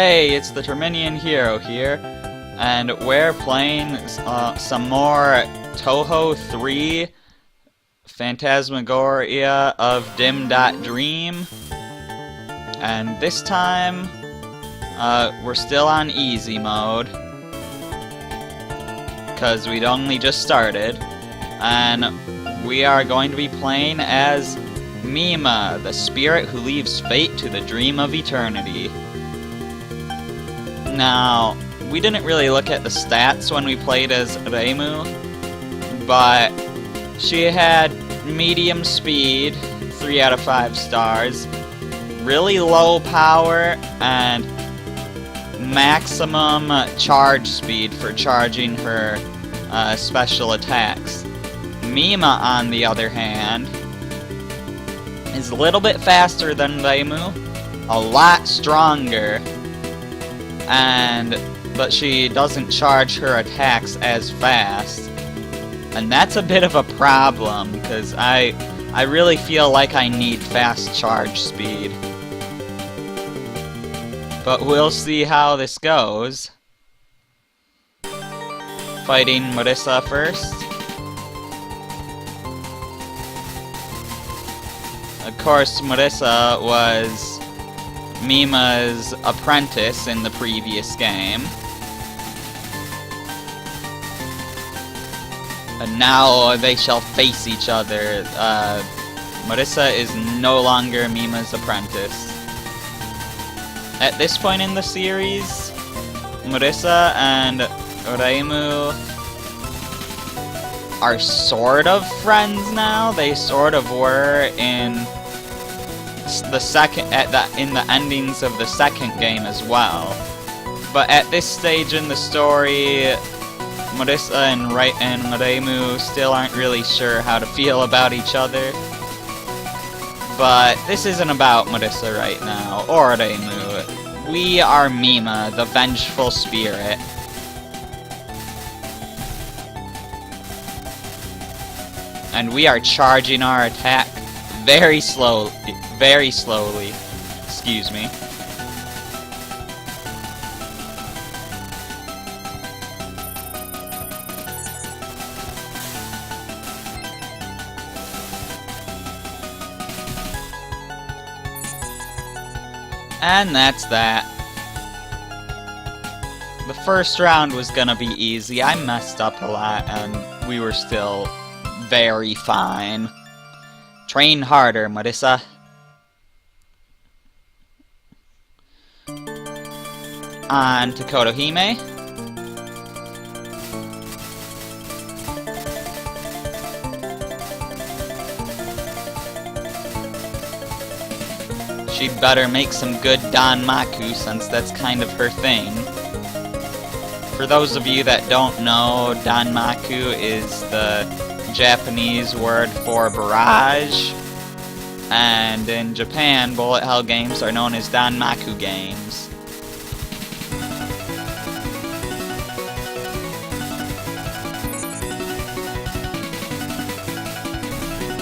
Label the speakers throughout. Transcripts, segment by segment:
Speaker 1: Hey, it's the Terminian Hero here, and we're playing some more Touhou 3 Phantasmagoria of Dim.Dream. And this time, we're still on easy mode, because we'd only just started, and we are going to be playing as Mima, the spirit who leaves fate to the dream of eternity. Now, we didn't really look at the stats when we played as Reimu, but she had medium speed, 3 out of 5 stars, really low power, and maximum charge speed for charging her special attacks. Mima, on the other hand, is a little bit faster than Reimu, a lot stronger, but she doesn't charge her attacks as fast. And that's a bit of a problem, because I really feel like I need fast charge speed. But we'll see how this goes. Fighting Marissa first. Of course, Marissa was Mima's apprentice in the previous game. And now they shall face each other. Marissa is no longer Mima's apprentice. At this point in the series, Marissa and Reimu are sort of friends now. They sort of were in the endings of the second game as well. But at this stage in the story, Marissa and Reimu still aren't really sure how to feel about each other. But this isn't about Marissa right now, or Reimu. We are Mima, the vengeful spirit. And we are charging our attack very slowly. Excuse me. And that's that. The first round was gonna be easy. I messed up a lot, and we were still very fine. Train harder, Marissa. On to Kotohime. She'd better make some good Danmaku, since that's kind of her thing. For those of you that don't know, Danmaku is the Japanese word for barrage, and in Japan, bullet hell games are known as Danmaku games.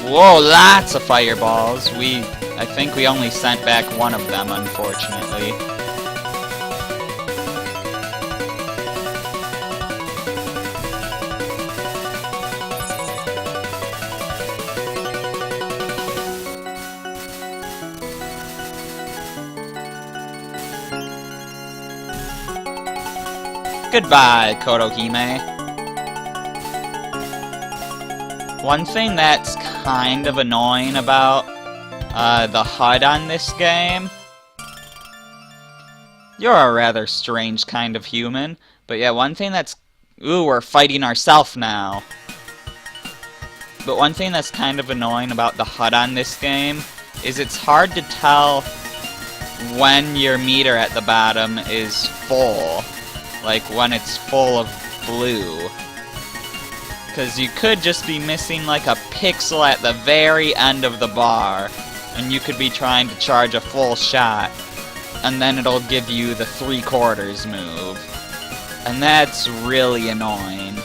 Speaker 1: Whoa, lots of fireballs. I think we only sent back one of them, unfortunately. Goodbye, Kotohime. One thing that's kind of annoying about the HUD on this game, you're a rather strange kind of human, but yeah, one thing that's... Ooh, we're fighting ourselves now. But one thing that's kind of annoying about the HUD on this game is it's hard to tell when your meter at the bottom is full. Like, when it's full of blue. Because you could just be missing like a pixel at the very end of the bar, and you could be trying to charge a full shot, and then it'll give you the 3/4 move. And that's really annoying.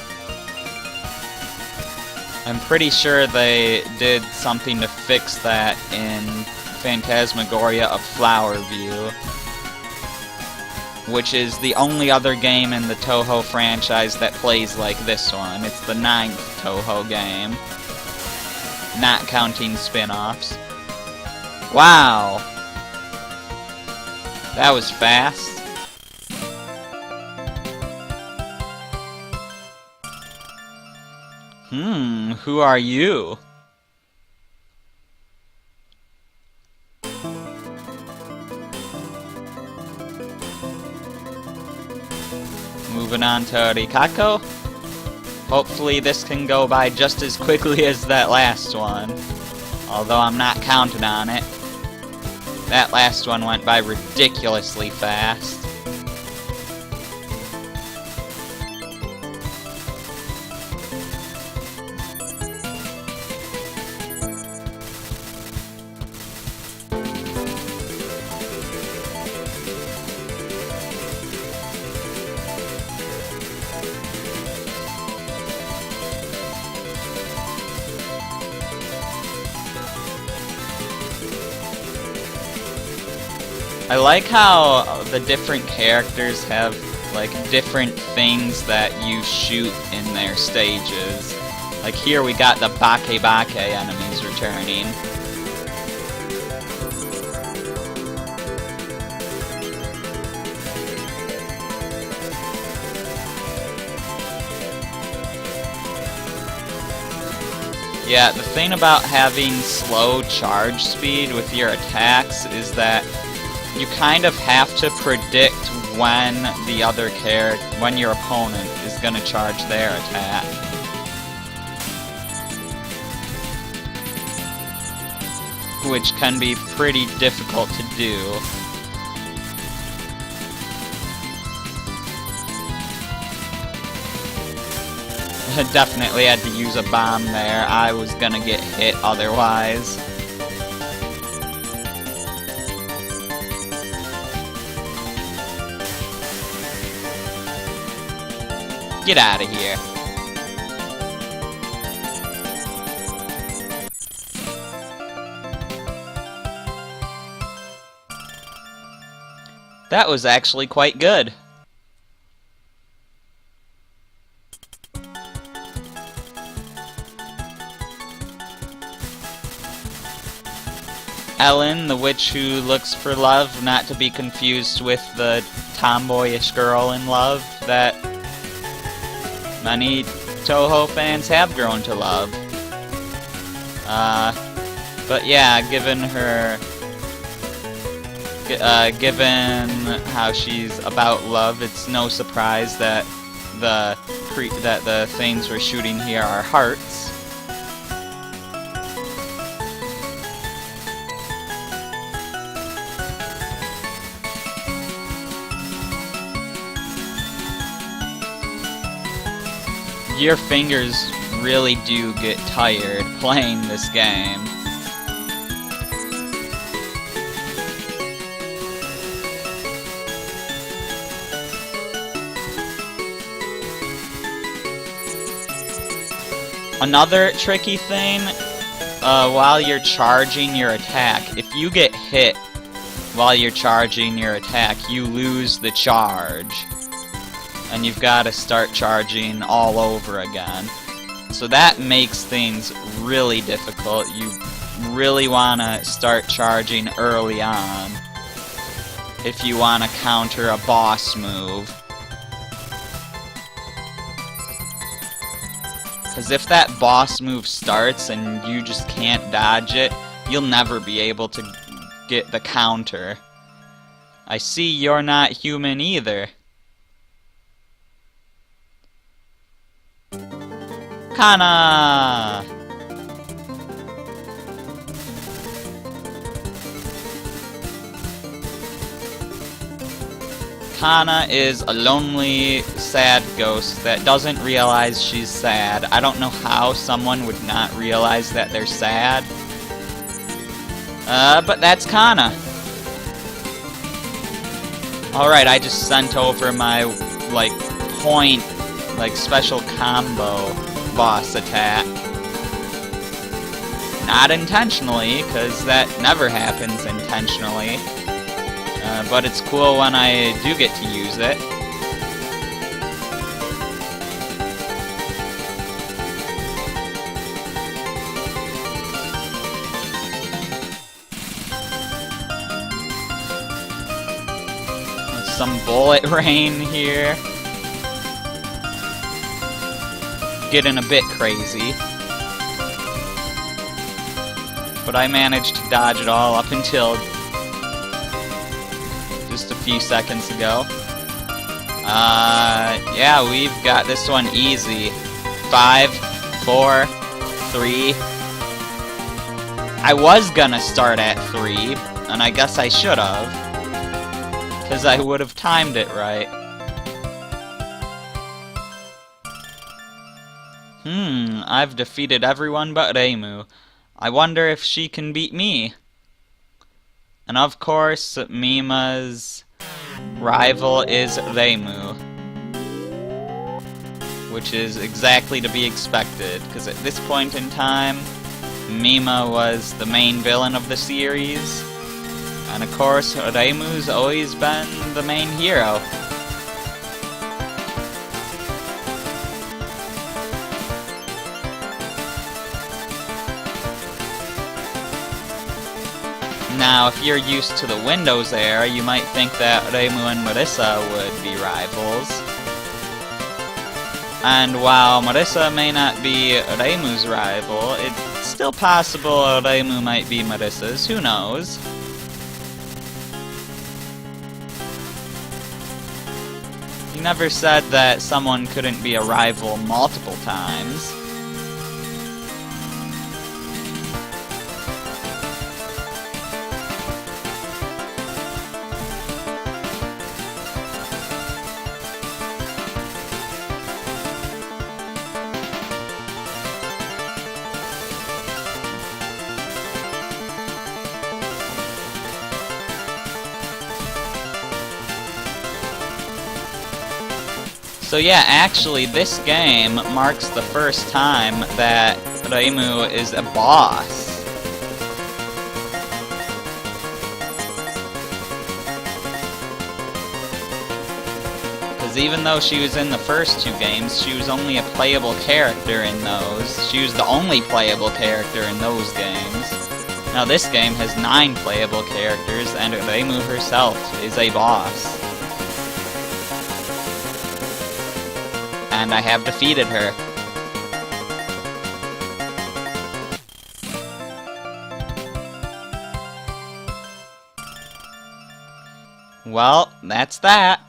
Speaker 1: I'm pretty sure they did something to fix that in Phantasmagoria of Flower View. which is the only other game in the Touhou franchise that plays like this one. It's the 9th Touhou game, not counting spin-offs. Wow! That was fast. Who are you? Moving on to Rikako. Hopefully this can go by just as quickly as that last one. Although I'm not counting on it. That last one went by ridiculously fast. I like how the different characters have, like, different things that you shoot in their stages. Like here we got the Bake enemies returning. Yeah, the thing about having slow charge speed with your attacks is that you kind of have to predict when the other when your opponent is going to charge their attack. Which can be pretty difficult to do. I definitely had to use a bomb there. I was gonna get hit otherwise. Get out of here. That was actually quite good. Ellen, the witch who looks for love, not to be confused with the tomboyish girl in love that many Touhou fans have grown to love. But yeah, given how she's about love, it's no surprise that the things we're shooting here are hearts. Your fingers really do get tired playing this game. Another tricky thing, while you're charging your attack, if you get hit while you're charging your attack, you lose the charge. And you've got to start charging all over again. So that makes things really difficult. You really want to start charging early on if you want to counter a boss move. Because if that boss move starts and you just can't dodge it, you'll never be able to get the counter. I see you're not human either. Kana! Kana is a lonely, sad ghost that doesn't realize she's sad. I don't know how someone would not realize that they're sad. But that's Kana. Alright, I just sent over my, special combo boss attack. Not intentionally, because that never happens intentionally. But it's cool when I do get to use it. Some bullet rain here. Getting a bit crazy. But I managed to dodge it all up until just a few seconds ago. Yeah, we've got this one easy. 5, 4, 3. I was gonna start at 3, and I guess I should have. Because I would have timed it right. I've defeated everyone but Reimu. I wonder if she can beat me. And of course, Mima's rival is Reimu. Which is exactly to be expected, because at this point in time, Mima was the main villain of the series. And of course, Reimu's always been the main hero. Now, if you're used to the Windows era, you might think that Reimu and Marissa would be rivals. And while Marissa may not be Reimu's rival, it's still possible Reimu might be Marissa's, who knows? You never said that someone couldn't be a rival multiple times. So yeah, actually, this game marks the first time that Reimu is a boss. Because even though she was in the first 2 games, she was only a playable character in those. She was the only playable character in those games. Now this game has 9 playable characters, and Reimu herself is a boss. And I have defeated her. Well, that's that.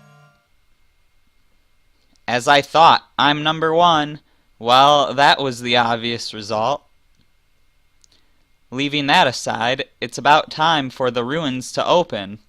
Speaker 1: As I thought, I'm number 1. Well, that was the obvious result. Leaving that aside, it's about time for the ruins to open.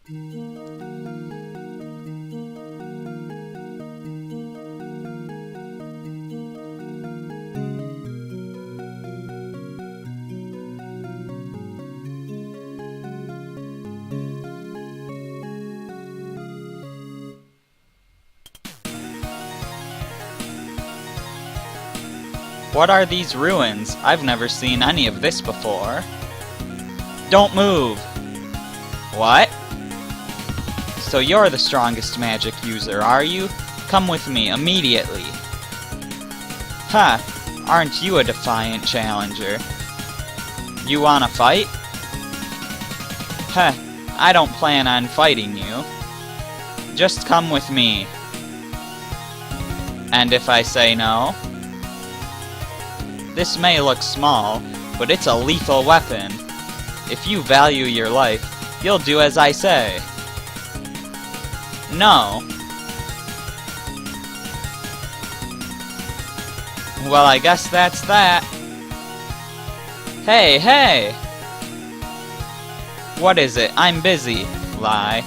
Speaker 1: What are these ruins? I've never seen any of this before. Don't move! What? So you're the strongest magic user, are you? Come with me, immediately. Huh, aren't you a defiant challenger? You wanna fight? Huh, I don't plan on fighting you. Just come with me. And if I say no? This may look small, but it's a lethal weapon. If you value your life, you'll do as I say. No. Well, I guess that's that. Hey, hey! What is it? I'm busy. Lie.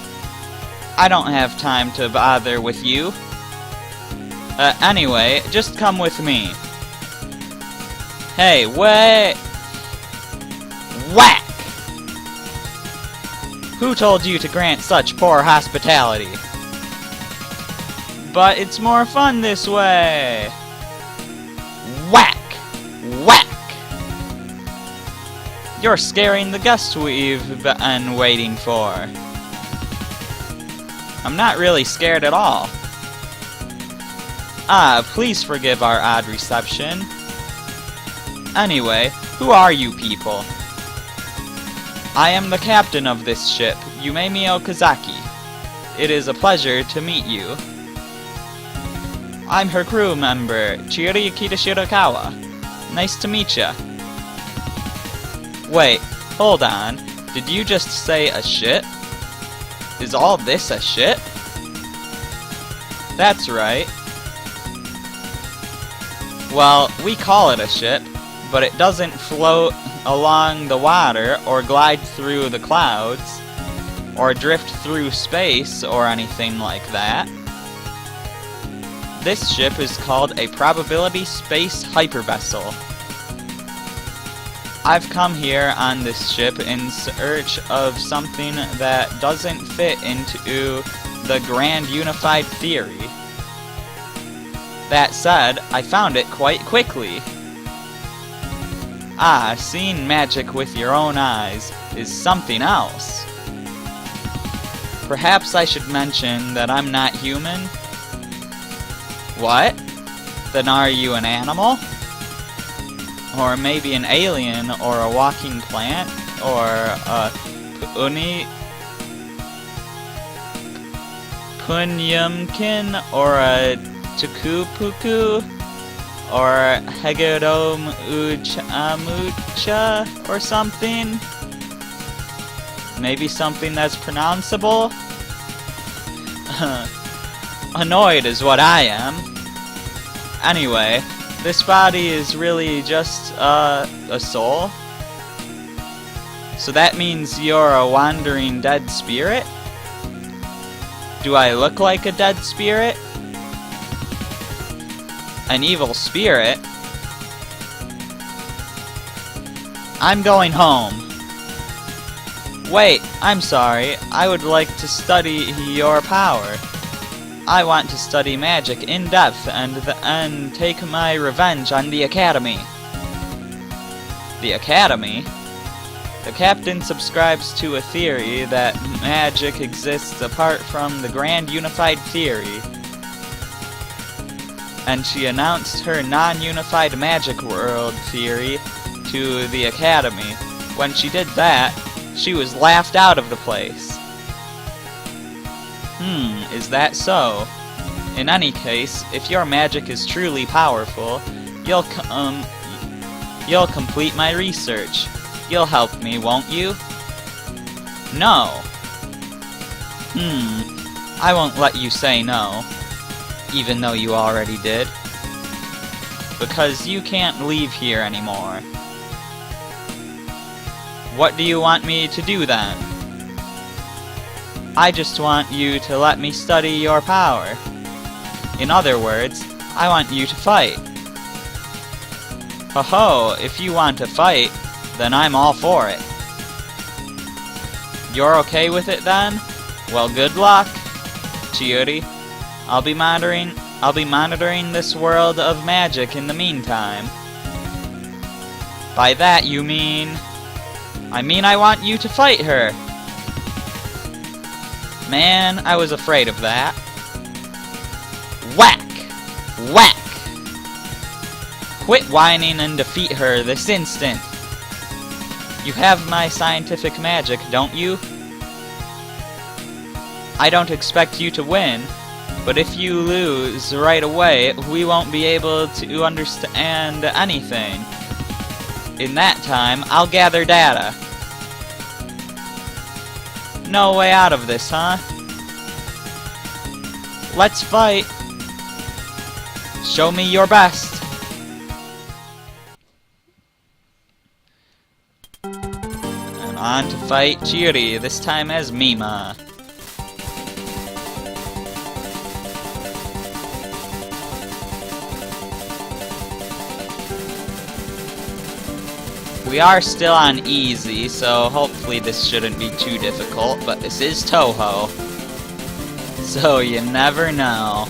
Speaker 1: I don't have time to bother with you. Anyway, just come with me. Hey, wait! Whack! Who told you to grant such poor hospitality? But it's more fun this way! Whack! Whack! You're scaring the guests we've been waiting for. I'm not really scared at all. Ah, please forgive our odd reception. Anyway, who are you people? I am the captain of this ship, Yumemi Okazaki. It is a pleasure to meet you. I'm her crew member, Chiriyuki Shirakawa. Nice to meet ya. Wait, hold on. Did you just say a ship? Is all this a ship? That's right. Well, we call it a ship, but it doesn't float along the water or glide through the clouds or drift through space or anything like that. This ship is called a probability space hypervessel. I've come here on this ship in search of something that doesn't fit into the grand unified theory. That said, I found it quite quickly. Ah, seeing magic with your own eyes is something else. Perhaps I should mention that I'm not human? What? Then are you an animal? Or maybe an alien, or a walking plant, or a punyumkin, or a tukupuku, or hegedom uchamucha, or something? Maybe something that's pronounceable? Annoyed is what I am. Anyway, this body is really just a soul? So that means you're a wandering dead spirit? Do I look like a dead spirit? An evil spirit? I'm going home. Wait, I'm sorry. I would like to study your power. I want to study magic in depth and then take my revenge on the Academy. The Academy? The captain subscribes to a theory that magic exists apart from the grand unified theory. And she announced her non-unified magic world theory to the Academy. When she did that, she was laughed out of the place. Is that so? In any case, if your magic is truly powerful, you'll complete my research. You'll help me, won't you? No. I won't let you say no, even though you already did. Because you can't leave here anymore. What do you want me to do then? I just want you to let me study your power. In other words, I want you to fight. Ho-ho, if you want to fight, then I'm all for it. You're okay with it then? Well, good luck, Chiuri. I'll be monitoring this world of magic in the meantime. By that you mean... I want you to fight her. Man, I was afraid of that. Whack! Whack! Quit whining and defeat her this instant. You have my scientific magic, don't you? I don't expect you to win, but if you lose right away, we won't be able to understand anything. In that time, I'll gather data. No way out of this, huh? Let's fight. Show me your best. And on to fight Chiuri, this time as Mima. We are still on easy, so hopefully this shouldn't be too difficult, but this is Touhou, so you never know.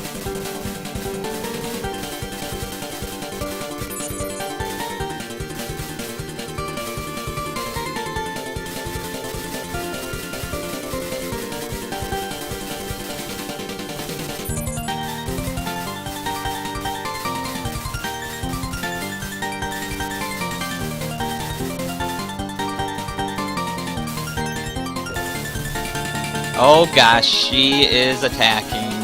Speaker 1: Oh gosh, she is attacking.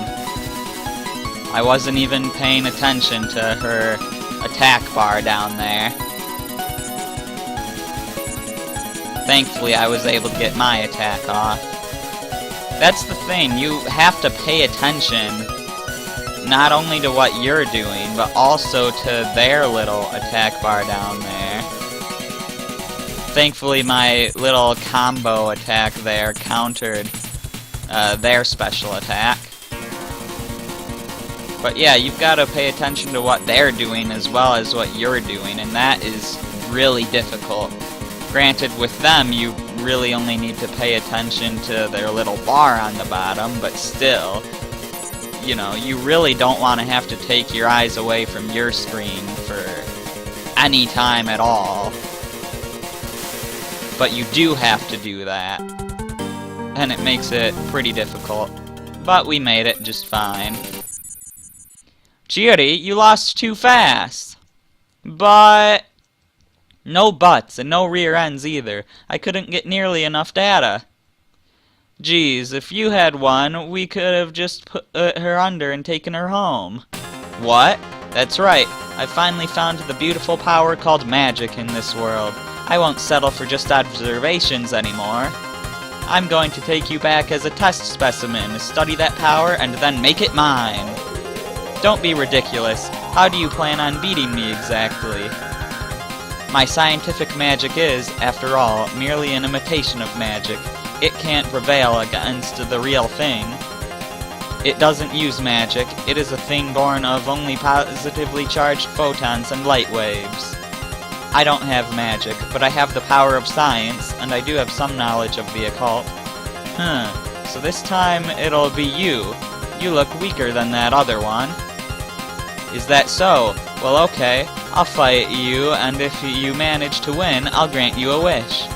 Speaker 1: I wasn't even paying attention to her attack bar down there. Thankfully, I was able to get my attack off. That's the thing, you have to pay attention not only to what you're doing, but also to their little attack bar down there. Thankfully, my little combo attack there countered their special attack. But yeah, you've got to pay attention to what they're doing as well as what you're doing, and that is really difficult. Granted, with them, you really only need to pay attention to their little bar on the bottom, but still, you know, you really don't want to have to take your eyes away from your screen for any time at all. But you do have to do that, and it makes it pretty difficult. But we made it just fine. Jiri, you lost too fast. But no buts and no rear ends either. I couldn't get nearly enough data. Geez, if you had one, we could have just put her under and taken her home. What? That's right. I finally found the beautiful power called magic in this world. I won't settle for just observations anymore. I'm going to take you back as a test specimen, study that power, and then make it mine. Don't be ridiculous. How do you plan on beating me exactly? My scientific magic is, after all, merely an imitation of magic. It can't prevail against the real thing. It doesn't use magic. It is a thing born of only positively charged photons and light waves. I don't have magic, but I have the power of science, and I do have some knowledge of the occult. So this time it'll be you. You look weaker than that other one. Is that so? Well, okay. I'll fight you, and if you manage to win, I'll grant you a wish.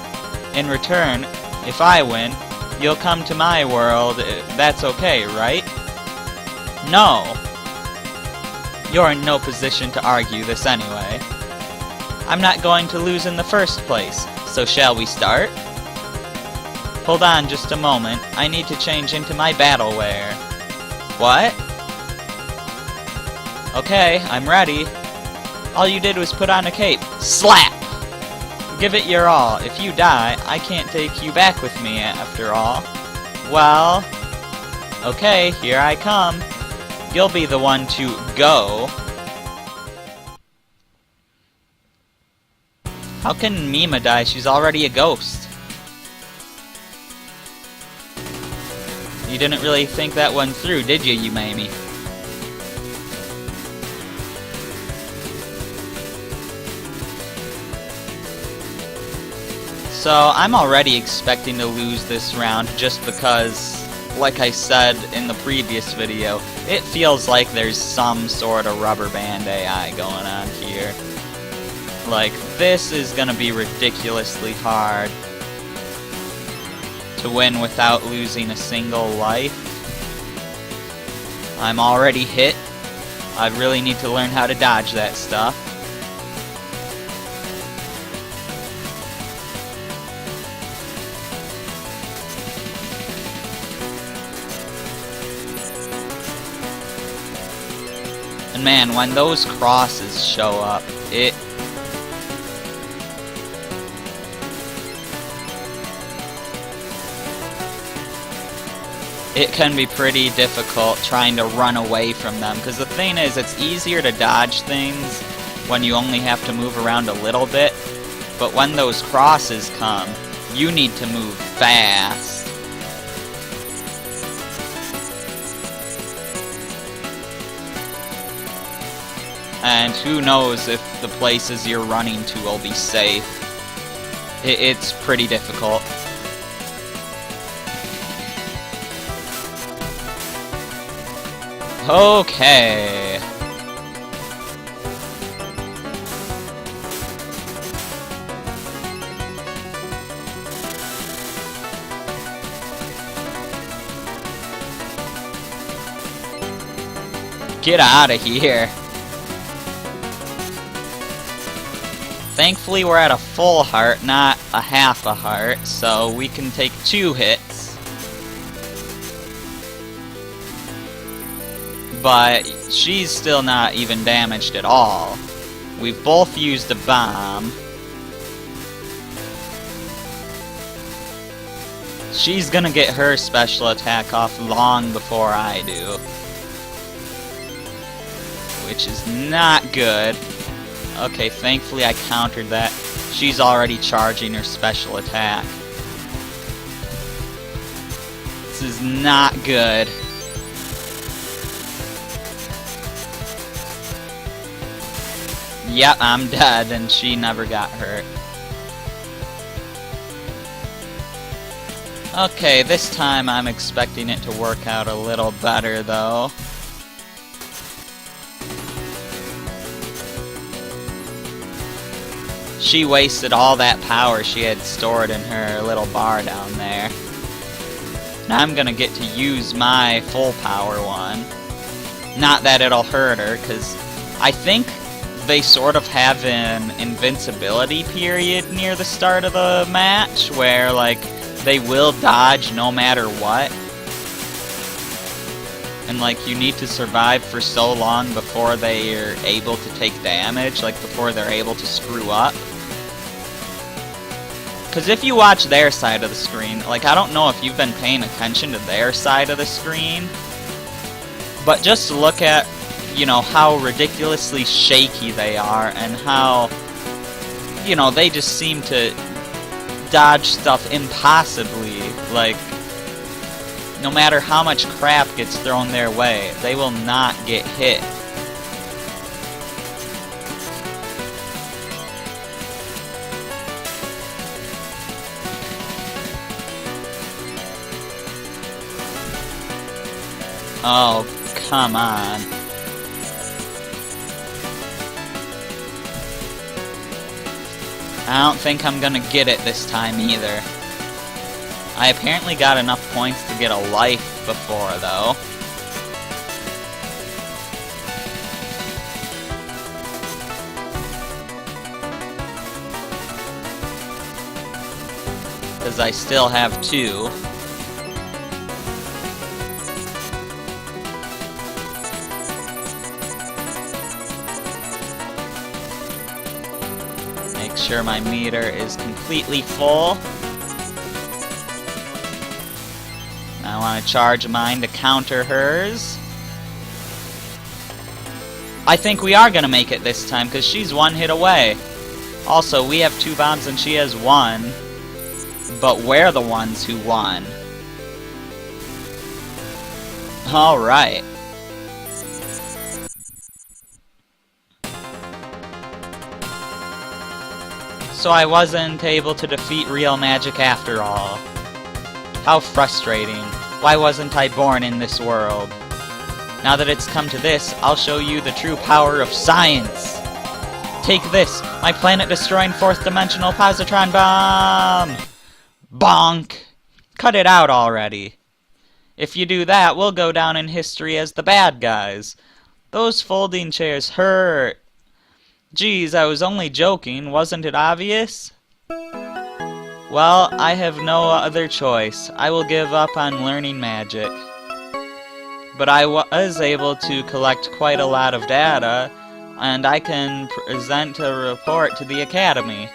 Speaker 1: In return, if I win, you'll come to my world. That's okay, right? No! You're in no position to argue this anyway. I'm not going to lose in the first place, so shall we start? Hold on just a moment. I need to change into my battle wear. What? Okay, I'm ready. All you did was put on a cape. Slap! Give it your all. If you die, I can't take you back with me after all. Well, okay, here I come. You'll be the one to go. How can Mima die? She's already a ghost. You didn't really think that one through, did you, Mimi? So, I'm already expecting to lose this round just because, like I said in the previous video, it feels like there's some sort of rubber band AI going on here. Like, this is gonna be ridiculously hard to win without losing a single life. I'm already hit. I really need to learn how to dodge that stuff. And man, when those crosses show up, it can be pretty difficult trying to run away from them, because the thing is, it's easier to dodge things when you only have to move around a little bit, but when those crosses come, you need to move fast. And who knows if the places you're running to will be safe. It's pretty difficult. Okay. Get out of here. Thankfully, we're at a full heart, not a half a heart, so we can take 2 hits. but she's still not even damaged at all. We've both used a bomb. She's gonna get her special attack off long before I do, which is not good. Okay, thankfully I countered that. She's already charging her special attack. This is not good. Yep, I'm dead, and she never got hurt. Okay, this time I'm expecting it to work out a little better, though. She wasted all that power she had stored in her little bar down there. Now I'm gonna get to use my full power one. Not that it'll hurt her, because I think they sort of have an invincibility period near the start of the match, where, like, they will dodge no matter what. And, like, you need to survive for so long before they are able to take damage, like, before they're able to screw up. Because if you watch their side of the screen, like, I don't know if you've been paying attention to their side of the screen, but just look at, you know, how ridiculously shaky they are, and how, you know, they just seem to dodge stuff impossibly. Like, no matter how much crap gets thrown their way, they will not get hit. Oh, come on. I don't think I'm gonna get it this time either. I apparently got enough points to get a life before, though. Because I still have 2. Make sure my meter is completely full. I want to charge mine to counter hers. I think we are going to make it this time, because she's 1 hit away. Also, we have 2 bombs and she has 1. But we're the ones who won. Alright. So I wasn't able to defeat real magic after all. How frustrating. Why wasn't I born in this world? Now that it's come to this, I'll show you the true power of science. Take this, my planet-destroying fourth-dimensional positron bomb! Bonk! Cut it out already. If you do that, we'll go down in history as the bad guys. Those folding chairs hurt. Geez, I was only joking, wasn't it obvious? Well, I have no other choice. I will give up on learning magic. But I was able to collect quite a lot of data, and I can present a report to the Academy.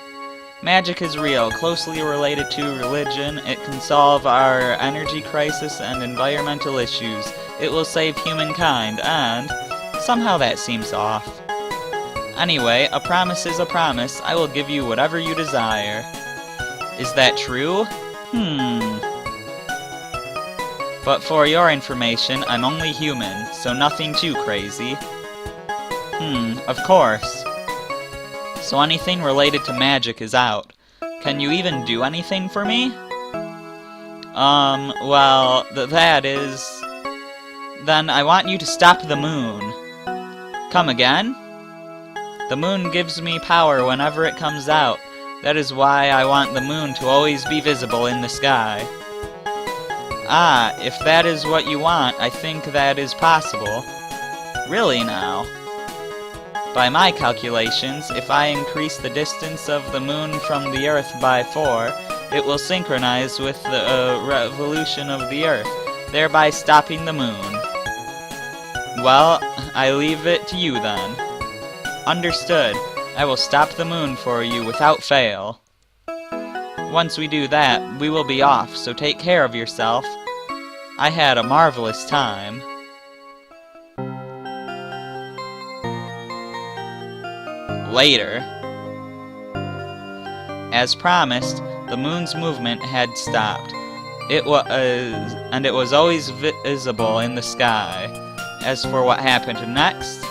Speaker 1: Magic is real, closely related to religion. It can solve our energy crisis and environmental issues. It will save humankind, and somehow that seems off. Anyway, a promise is a promise. I will give you whatever you desire. Is that true? But for your information, I'm only human, so nothing too crazy. Of course. So anything related to magic is out. Can you even do anything for me? Well, that is... Then I want you to stop the moon. Come again? The moon gives me power whenever it comes out. That is why I want the moon to always be visible in the sky. Ah, if that is what you want, I think that is possible. Really now? By my calculations, if I increase the distance of the moon from the Earth by 4, it will synchronize with the revolution of the Earth, thereby stopping the moon. Well, I leave it to you then. Understood. I will stop the moon for you without fail. Once we do that, we will be off, so take care of yourself. I had a marvelous time. Later. As promised, the moon's movement had stopped. It was always visible in the sky. As for what happened next,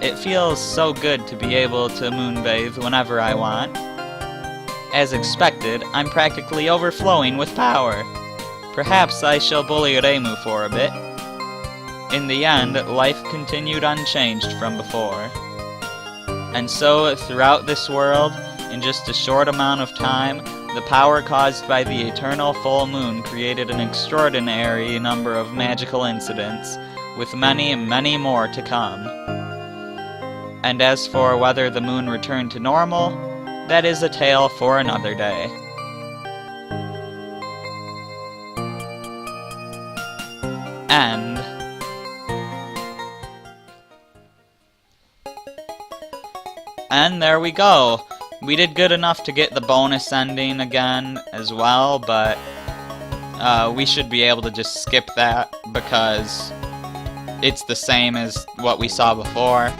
Speaker 1: it feels so good to be able to moonbathe whenever I want. As expected, I'm practically overflowing with power. Perhaps I shall bully Reimu for a bit. In the end, life continued unchanged from before. And so, throughout this world, in just a short amount of time, the power caused by the eternal full moon created an extraordinary number of magical incidents, with many, many more to come. And as for whether the moon returned to normal, that is a tale for another day. End. And there we go. We did good enough to get the bonus ending again as well, but we should be able to just skip that because it's the same as what we saw before.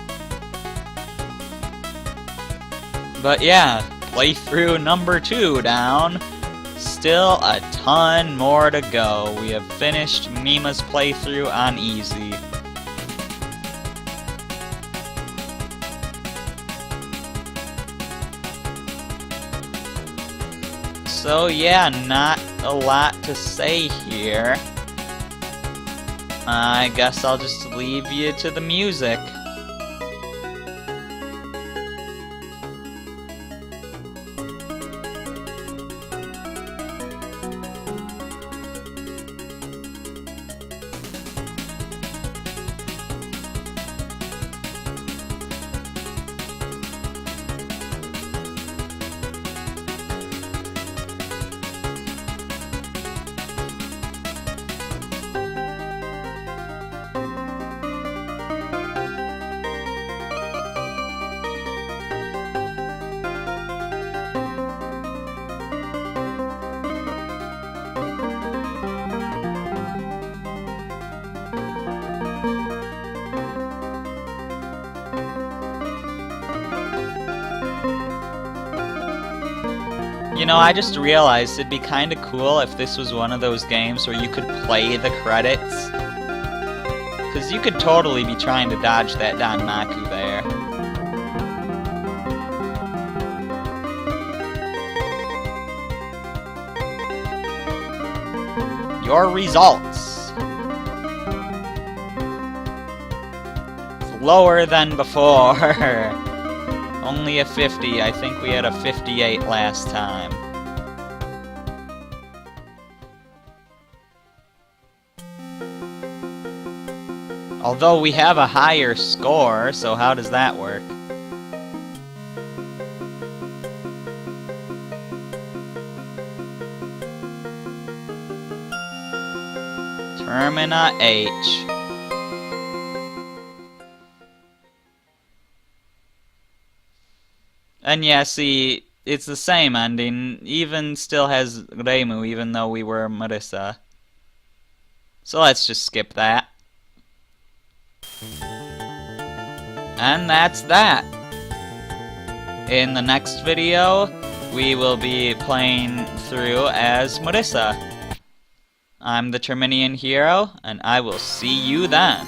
Speaker 1: But yeah, playthrough number 2 down. Still a ton more to go. We have finished Mima's playthrough on easy. So yeah, not a lot to say here. I guess I'll just leave you to the music. You know, I just realized it'd be kinda cool if this was one of those games where you could play the credits. Cause you could totally be trying to dodge that Danmaku there. Your results. It's lower than before. Only a 50. I think we had a 58 last time. Although we have a higher score, so how does that work? Termina H. And yeah, see, it's the same ending. Even still has Reimu, even though we were Marissa. So let's just skip that. And that's that. In the next video, we will be playing through as Marissa. I'm the Terminian Hero, and I will see you then.